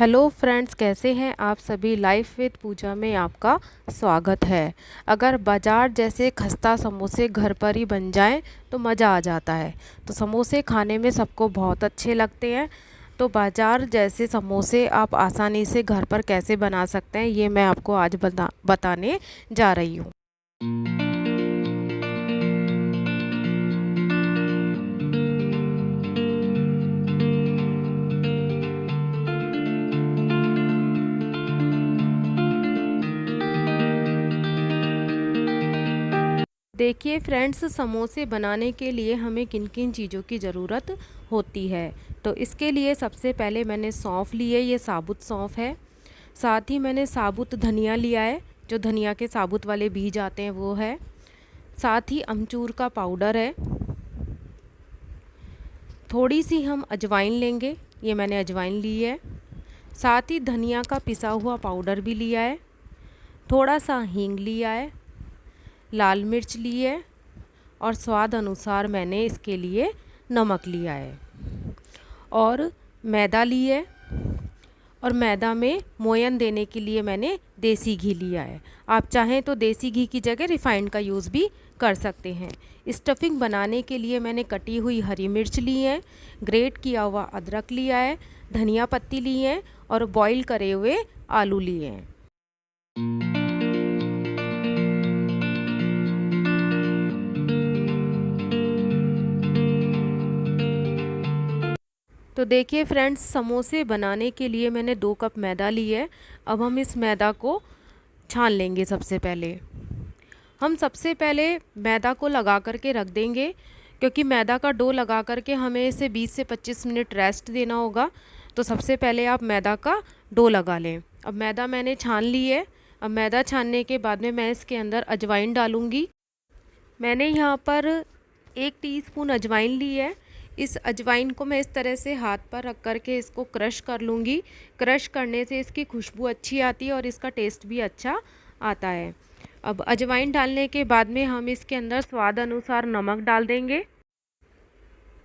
Hello friends, कैसे हैं आप सभी। लाइफ विद पूजा में आपका स्वागत है। अगर बाज़ार जैसे खस्ता समोसे घर पर ही बन जाएं तो मज़ा आ जाता है। तो समोसे खाने में सबको बहुत अच्छे लगते हैं। तो बाज़ार जैसे समोसे आप आसानी से घर पर कैसे बना सकते हैं, ये मैं आपको आज बताने जा रही हूँ। देखिए फ्रेंड्स, समोसे बनाने के लिए हमें किन किन चीज़ों की ज़रूरत होती है। तो इसके लिए सबसे पहले मैंने सौंफ ली है, ये साबुत सौंफ है। साथ ही मैंने साबुत धनिया लिया है, जो धनिया के साबुत वाले बीज आते हैं वो है। साथ ही अमचूर का पाउडर है। थोड़ी सी हम अजवाइन लेंगे, ये मैंने अजवाइन ली है। साथ ही धनिया का पिसा हुआ पाउडर भी लिया है। थोड़ा सा हींग लिया है। लाल मिर्च ली है और स्वाद अनुसार मैंने इसके लिए नमक लिया है। और मैदा ली है, और मैदा में मोयन देने के लिए मैंने देसी घी लिया है। आप चाहें तो देसी घी की जगह रिफाइंड का यूज़ भी कर सकते हैं। स्टफिंग बनाने के लिए मैंने कटी हुई हरी मिर्च ली है, ग्रेट किया हुआ अदरक लिया है, धनिया पत्ती ली है और बॉईल करे हुए आलू लिए हैं। तो देखिए फ्रेंड्स, समोसे बनाने के लिए मैंने 2 कप मैदा ली है। अब हम इस मैदा को छान लेंगे। सबसे पहले मैदा को लगा करके रख देंगे, क्योंकि मैदा का डो लगा करके हमें इसे 20 से 25 मिनट रेस्ट देना होगा। तो सबसे पहले आप मैदा का डो लगा लें। अब मैदा मैंने छान ली है। अब मैदा छानने के बाद में मैं इसके अंदर अजवाइन डालूँगी। मैंने यहाँ पर 1 टीस्पून अजवाइन ली है। इस अजवाइन को मैं इस तरह से हाथ पर रख करके इसको क्रश कर लूँगी। क्रश करने से इसकी खुशबू अच्छी आती है और इसका टेस्ट भी अच्छा आता है। अब अजवाइन डालने के बाद में हम इसके अंदर स्वाद अनुसार नमक डाल देंगे।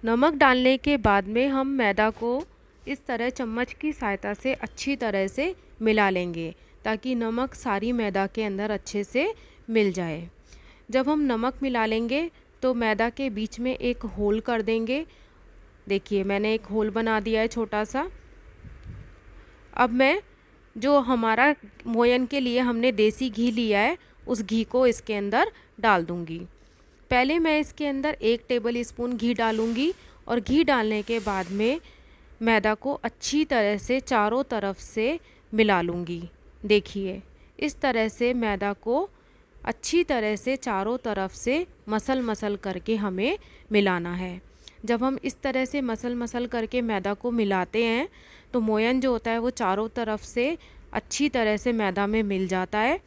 नमक डालने के बाद में हम मैदा को इस तरह चम्मच की सहायता से अच्छी तरह से मिला लेंगे, ताकि नमक सारी मैदा के अंदर अच्छे से मिल जाए। जब हम नमक मिला लेंगे तो मैदा के बीच में एक होल कर देंगे। देखिए मैंने एक होल बना दिया है छोटा सा। अब मैं जो हमारा मोयन के लिए हमने देसी घी लिया है, उस घी को इसके अंदर डाल दूंगी। पहले मैं इसके अंदर 1 टेबल स्पून घी डालूंगी और घी डालने के बाद में मैदा को अच्छी तरह से चारों तरफ से मिला लूँगी। देखिए इस तरह से मैदा को अच्छी तरह से चारों तरफ से मसल करके हमें मिलाना है। जब हम इस तरह से मसल करके मैदा को मिलाते हैं तो मोयन जो होता है वो चारों तरफ से अच्छी तरह से मैदा में मिल जाता है।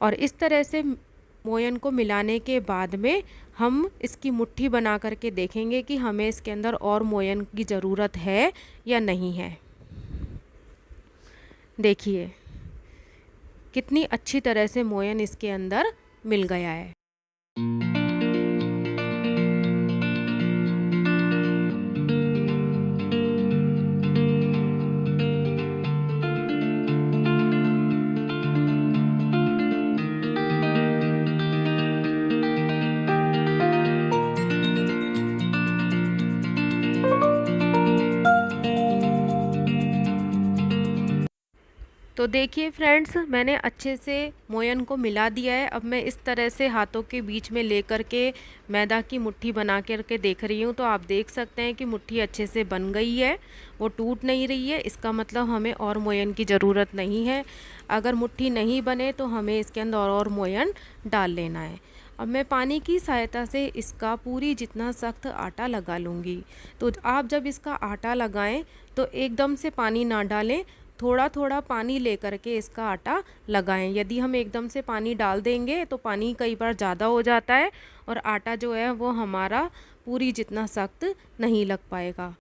और इस तरह से मोयन को मिलाने के बाद में हम इसकी मुट्ठी बना करके देखेंगे कि हमें इसके अंदर और मोयन की ज़रूरत है या नहीं है। देखिए कितनी अच्छी तरह से मोयन इसके अंदर मिल गया है। तो देखिए फ्रेंड्स, मैंने अच्छे से मोयन को मिला दिया है। अब मैं इस तरह से हाथों के बीच में ले करके मैदा की मुट्ठी बना करके देख रही हूँ। तो आप देख सकते हैं कि मुट्ठी अच्छे से बन गई है, वो टूट नहीं रही है। इसका मतलब हमें और मोयन की ज़रूरत नहीं है। अगर मुट्ठी नहीं बने तो हमें इसके अंदर और मोयन डाल लेना है। अब मैं पानी की सहायता से इसका पूरी जितना सख्त आटा लगा लूँगी। तो आप जब इसका आटा लगाएं तो एकदम से पानी ना डालें, थोड़ा थोड़ा पानी लेकर के इसका आटा लगाएं। यदि हम एकदम से पानी डाल देंगे तो पानी कई बार ज़्यादा हो जाता है और आटा जो है वो हमारा पूरी जितना सख्त नहीं लग पाएगा।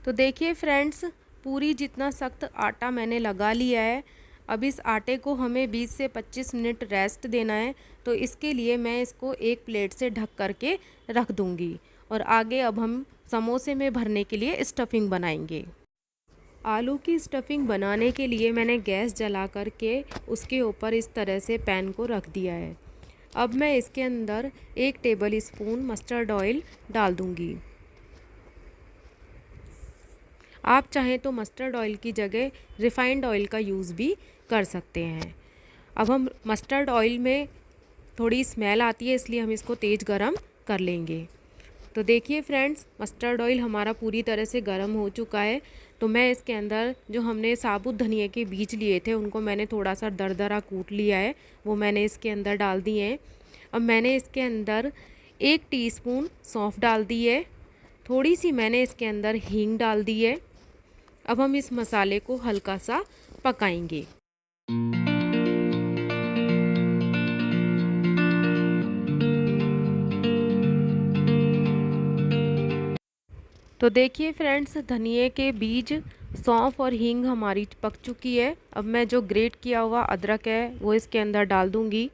तो देखिए फ्रेंड्स, पूरी जितना सख्त आटा मैंने लगा लिया है। अब इस आटे को हमें 20 से 25 मिनट रेस्ट देना है। तो इसके लिए मैं इसको एक प्लेट से ढक करके रख दूँगी। और आगे अब हम समोसे में भरने के लिए स्टफिंग बनाएंगे। आलू की स्टफिंग बनाने के लिए मैंने गैस जला करके उसके ऊपर इस तरह से पैन को रख दिया है। अब मैं इसके अंदर 1 टेबल स्पून मस्टर्ड ऑयल डाल दूंगी। आप चाहें तो मस्टर्ड ऑयल की जगह रिफाइंड ऑयल का यूज़ भी कर सकते हैं। अब हम मस्टर्ड ऑयल में थोड़ी स्मेल आती है, इसलिए हम इसको तेज़ गरम कर लेंगे। तो देखिए फ्रेंड्स, मस्टर्ड ऑयल हमारा पूरी तरह से गरम हो चुका है। तो मैं इसके अंदर जो हमने साबुत धनिया के बीज लिए थे उनको मैंने थोड़ा सा दरदरा कूट लिया है, वो मैंने इसके अंदर डाल दिए हैं। अब मैंने इसके अंदर 1 टीस्पून सौंफ डाल दी है, थोड़ी सी मैंने इसके अंदर हींग डाल दी है। अब हम इस मसाले को हल्का सा पकाएंगे। तो देखिए फ्रेंड्स, धनिए के बीज, सौंफ और हींग हमारी पक चुकी है। अब मैं जो ग्रेट किया हुआ अदरक है वो इसके अंदर डाल दूंगी।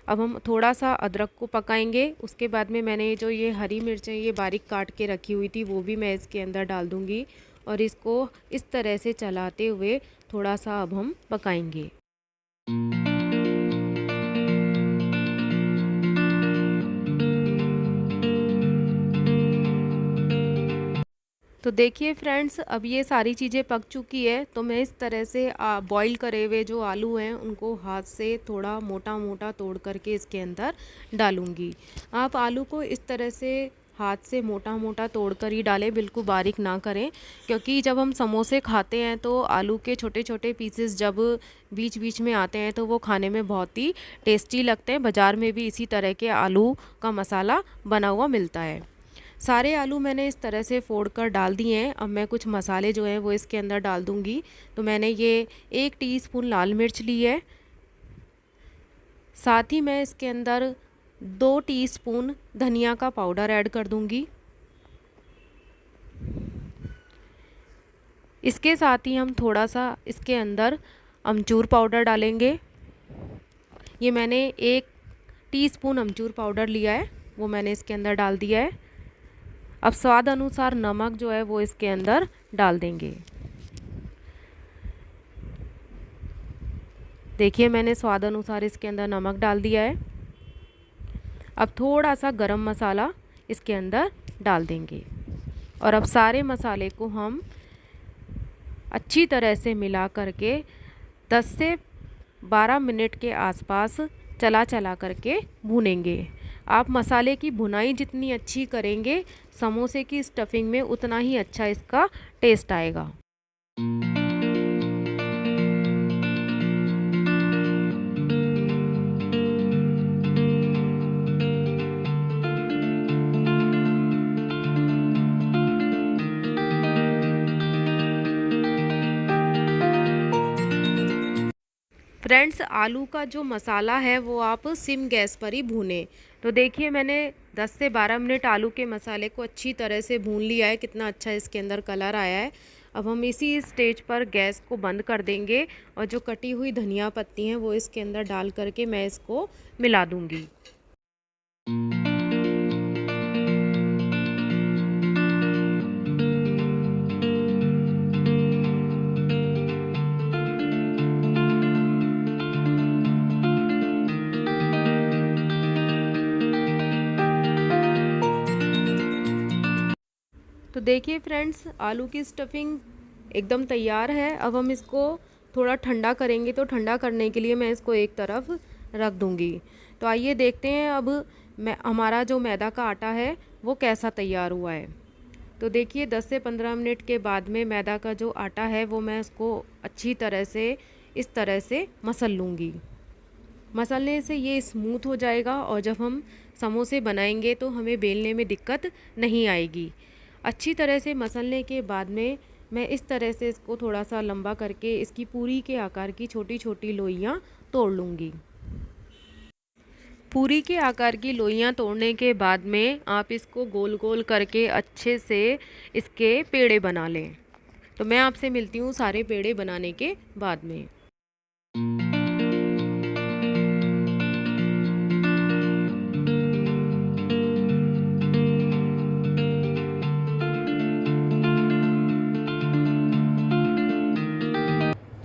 अब हम थोड़ा सा अदरक को पकाएंगे। उसके बाद में मैंने जो ये हरी मिर्चें ये बारीक काट के रखी हुई थी वो भी मैं इसके अंदर डाल दूंगी और इसको इस तरह से चलाते हुए थोड़ा सा अब हम पकाएंगे। तो देखिए फ्रेंड्स, अब ये सारी चीज़ें पक चुकी है। तो मैं इस तरह से बॉईल करे हुए जो आलू हैं उनको हाथ से थोड़ा मोटा मोटा तोड़ करके इसके अंदर डालूंगी। आप आलू को इस तरह से हाथ से मोटा मोटा तोड़ कर ही डालें, बिल्कुल बारीक ना करें, क्योंकि जब हम समोसे खाते हैं तो आलू के छोटे छोटे पीसेस जब बीच बीच में आते हैं तो वो खाने में बहुत ही टेस्टी लगते हैं। बाज़ार में भी इसी तरह के आलू का मसाला बना हुआ मिलता है। सारे आलू मैंने इस तरह से फोड़ कर डाल दिए हैं। अब मैं कुछ मसाले जो हैं वो इसके अंदर डाल दूंगी। तो मैंने ये 1 टीस्पून लाल मिर्च ली है, साथ ही मैं इसके अंदर 2 टीस्पून धनिया का पाउडर ऐड कर दूंगी। इसके साथ ही हम थोड़ा सा इसके अंदर अमचूर पाउडर डालेंगे। ये मैंने 1 टीस्पून अमचूर पाउडर लिया है, वो मैंने इसके अंदर डाल दिया है। अब स्वाद अनुसार नमक जो है वो इसके अंदर डाल देंगे। देखिए मैंने स्वाद अनुसार इसके अंदर नमक डाल दिया है। अब थोड़ा सा गरम मसाला इसके अंदर डाल देंगे और अब सारे मसाले को हम अच्छी तरह से मिला करके 10 से 12 मिनट के आसपास चला चला करके भूनेंगे। आप मसाले की भुनाई जितनी अच्छी करेंगे समोसे की स्टफिंग में उतना ही अच्छा इसका टेस्ट आएगा। फ्रेंड्स, आलू का जो मसाला है वो आप सिम गैस पर ही भूनें। तो देखिए मैंने 10 से 12 मिनट आलू के मसाले को अच्छी तरह से भून लिया है, कितना अच्छा इसके अंदर कलर आया है। अब हम इसी स्टेज पर गैस को बंद कर देंगे और जो कटी हुई धनिया पत्ती हैं वो इसके अंदर डाल करके मैं इसको मिला दूंगी। तो देखिए फ्रेंड्स, आलू की स्टफिंग एकदम तैयार है। अब हम इसको थोड़ा ठंडा करेंगे, तो ठंडा करने के लिए मैं इसको एक तरफ रख दूंगी। तो आइए देखते हैं अब हमारा जो मैदा का आटा है वो कैसा तैयार हुआ है। तो देखिए 10 से 15 मिनट के बाद में मैदा का जो आटा है वो मैं उसको अच्छी तरह से इस तरह से मसल लूँगी। मसलने से ये स्मूथ हो जाएगा और जब हम समोसे बनाएंगे तो हमें बेलने में दिक्कत नहीं आएगी। अच्छी तरह से मसलने के बाद में मैं इस तरह से इसको थोड़ा सा लंबा करके इसकी पूरी के आकार की छोटी छोटी लोइयाँ तोड़ लूँगी। पूरी के आकार की लोइयाँ तोड़ने के बाद में आप इसको गोल गोल करके अच्छे से इसके पेड़े बना लें। तो मैं आपसे मिलती हूँ सारे पेड़े बनाने के बाद में।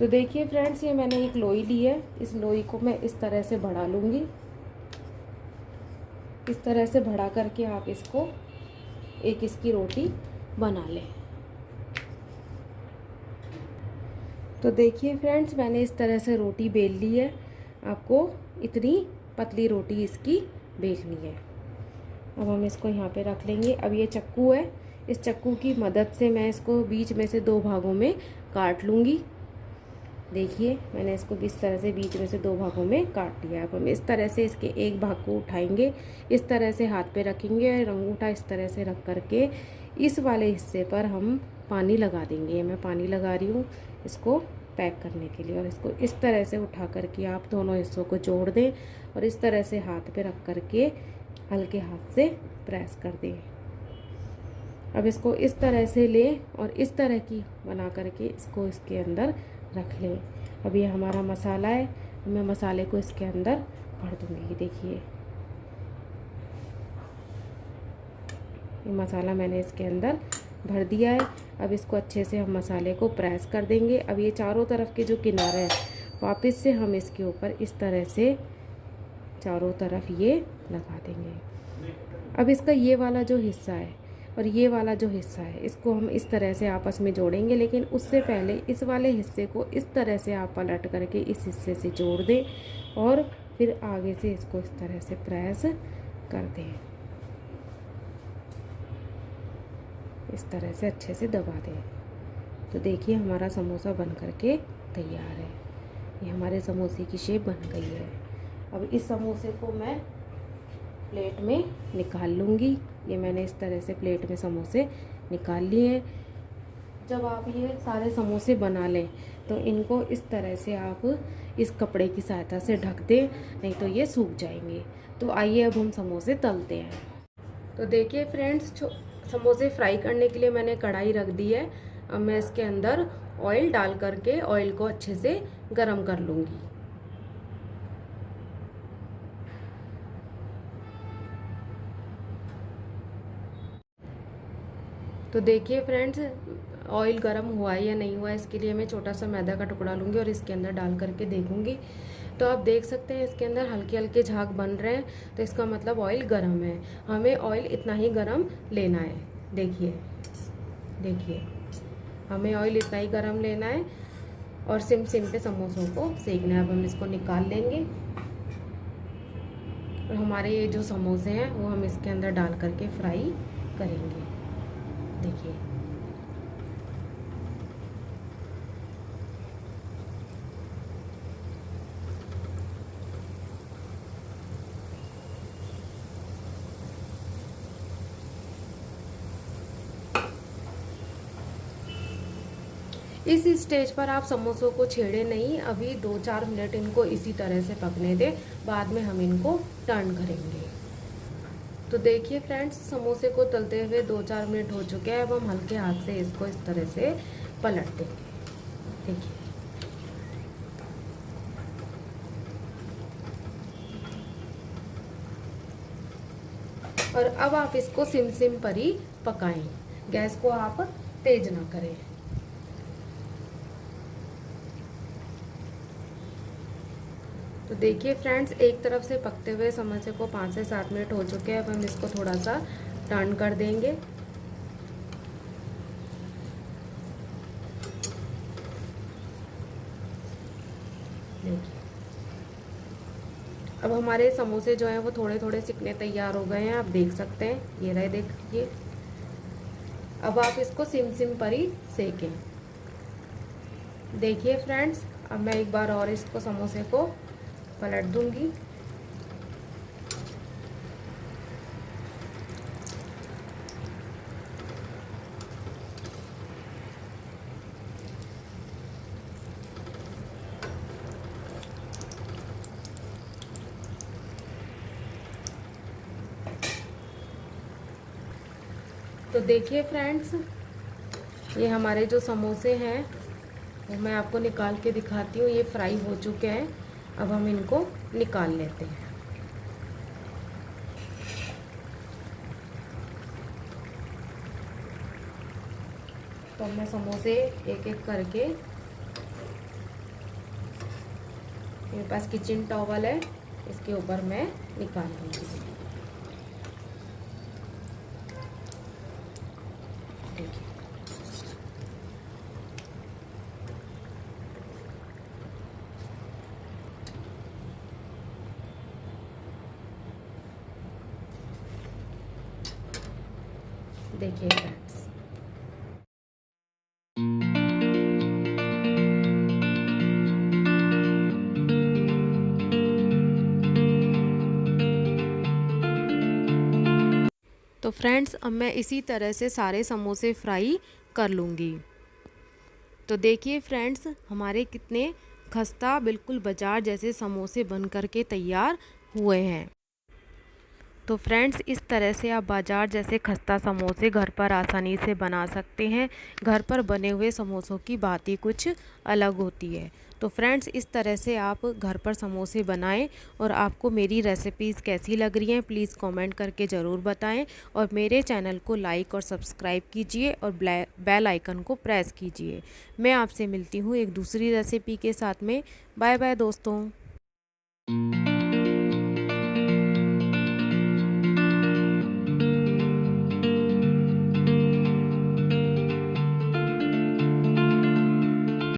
तो देखिए फ्रेंड्स, ये मैंने एक लोई ली है। इस लोई को मैं इस तरह से बढ़ा लूँगी। इस तरह से बढ़ा करके आप इसको एक इसकी रोटी बना लें। तो देखिए फ्रेंड्स, मैंने इस तरह से रोटी बेल ली है। आपको इतनी पतली रोटी इसकी बेलनी है। अब हम इसको यहाँ पे रख लेंगे। अब ये चक्कू है, इस चक्कू की मदद से मैं इसको बीच में से 2 भागों में काट लूँगी। देखिए मैंने इसको इस तरह से बीच में से 2 भागों में काट लिया। अब हम इस तरह से इसके एक भाग को उठाएंगे, इस तरह से हाथ पे रखेंगे और अंगूठा इस तरह से रख करके इस वाले हिस्से पर हम पानी लगा देंगे। मैं पानी लगा रही हूँ इसको पैक करने के लिए। और इसको इस तरह से उठा करके आप दोनों हिस्सों को जोड़ दें और इस तरह से हाथ पे रख करके हल्के हाथ से प्रेस कर दें। अब इसको इस तरह से लें और इस तरह की बना करके इसको इसके अंदर रख लें। अब ये हमारा मसाला है, मैं मसाले को इसके अंदर भर दूँगी। देखिए ये मसाला मैंने इसके अंदर भर दिया है। अब इसको अच्छे से हम मसाले को प्रेस कर देंगे। अब ये चारों तरफ के जो किनारे हैं वापस से हम इसके ऊपर इस तरह से चारों तरफ ये लगा देंगे। अब इसका ये वाला जो हिस्सा है और ये वाला जो हिस्सा है इसको हम इस तरह से आपस में जोड़ेंगे, लेकिन उससे पहले इस वाले हिस्से को इस तरह से आप पलट करके इस हिस्से से जोड़ दें और फिर आगे से इसको इस तरह से प्रेस कर दें। इस तरह से अच्छे से दबा दें। तो देखिए हमारा समोसा बन करके तैयार है। ये हमारे समोसे की शेप बन गई है। अब इस समोसे को मैं प्लेट में निकाल लूँगी। ये मैंने इस तरह से प्लेट में समोसे निकाल लिए हैं। जब आप ये सारे समोसे बना लें तो इनको इस तरह से आप इस कपड़े की सहायता से ढक दें, नहीं तो ये सूख जाएंगे। तो आइए अब हम समोसे तलते हैं। तो देखिए फ्रेंड्स, समोसे फ्राई करने के लिए मैंने कढ़ाई रख दी है। अब मैं इसके अंदर ऑयल डाल करके ऑयल को अच्छे से गरम कर लूँगी। तो देखिए फ्रेंड्स, ऑयल गरम हुआ है या नहीं हुआ है, इसके लिए मैं छोटा सा मैदा का टुकड़ा लूँगी और इसके अंदर डाल करके देखूँगी। तो आप देख सकते हैं इसके अंदर हल्के हल्के झाग बन रहे हैं, तो इसका मतलब ऑयल गरम है। हमें ऑयल इतना ही गरम लेना है। देखिए देखिए हमें ऑयल इतना ही गरम लेना है और सिम सिम पे समोसों को सेकना है। अब हम इसको निकाल लेंगे और हमारे ये जो समोसे हैं वो हम इसके अंदर डाल करके फ्राई करेंगे। देखिए इस स्टेज पर आप समोसों को छेड़े नहीं, अभी 2-4 मिनट इनको इसी तरह से पकने दें, बाद में हम इनको टर्न करेंगे। तो देखिए फ्रेंड्स, समोसे को तलते हुए 2-4 मिनट हो चुके हैं। अब हम हल्के हाथ से इसको इस तरह से पलट देंगे। देखिए और अब आप इसको सिम सिम पर ही पकाएं, गैस को आप तेज ना करें। तो देखिए फ्रेंड्स, एक तरफ से पकते हुए समोसे को 5 से 7 मिनट हो चुके हैं। अब हम इसको थोड़ा सा टर्न कर देंगे। देखिए अब हमारे समोसे जो हैं वो थोड़े थोड़े सिकने तैयार हो गए हैं, आप देख सकते हैं। ये रहे, देखिए। अब आप इसको सिम सिम पर ही सेकें। देखिए फ्रेंड्स, अब मैं एक बार और इसको समोसे को पलट दूंगी। तो देखिए फ्रेंड्स, ये हमारे जो समोसे हैं वो मैं आपको निकाल के दिखाती हूँ। ये फ्राई हो चुके हैं। अब हम इनको निकाल लेते हैं। तो मैं समोसे एक एक करके मेरे पास किचन टॉवल है, इसके ऊपर मैं निकाल लूँगी। देखिए देखिए फ्रेंड्स, तो फ्रेंड्स अब मैं इसी तरह से सारे समोसे फ्राई कर लूँगी। तो देखिए फ्रेंड्स, हमारे कितने खस्ता बिल्कुल बाजार जैसे समोसे बन कर के तैयार हुए हैं। तो फ्रेंड्स इस तरह से आप बाजार जैसे खस्ता समोसे घर पर आसानी से बना सकते हैं। घर पर बने हुए समोसों की बात ही कुछ अलग होती है। तो फ्रेंड्स इस तरह से आप घर पर समोसे बनाएं और आपको मेरी रेसिपीज़ कैसी लग रही हैं प्लीज़ कमेंट करके ज़रूर बताएं। और मेरे चैनल को लाइक और सब्सक्राइब कीजिए और बेल आइकन को प्रेस कीजिए। मैं आपसे मिलती हूँ एक दूसरी रेसिपी के साथ में। बाय बाय दोस्तों।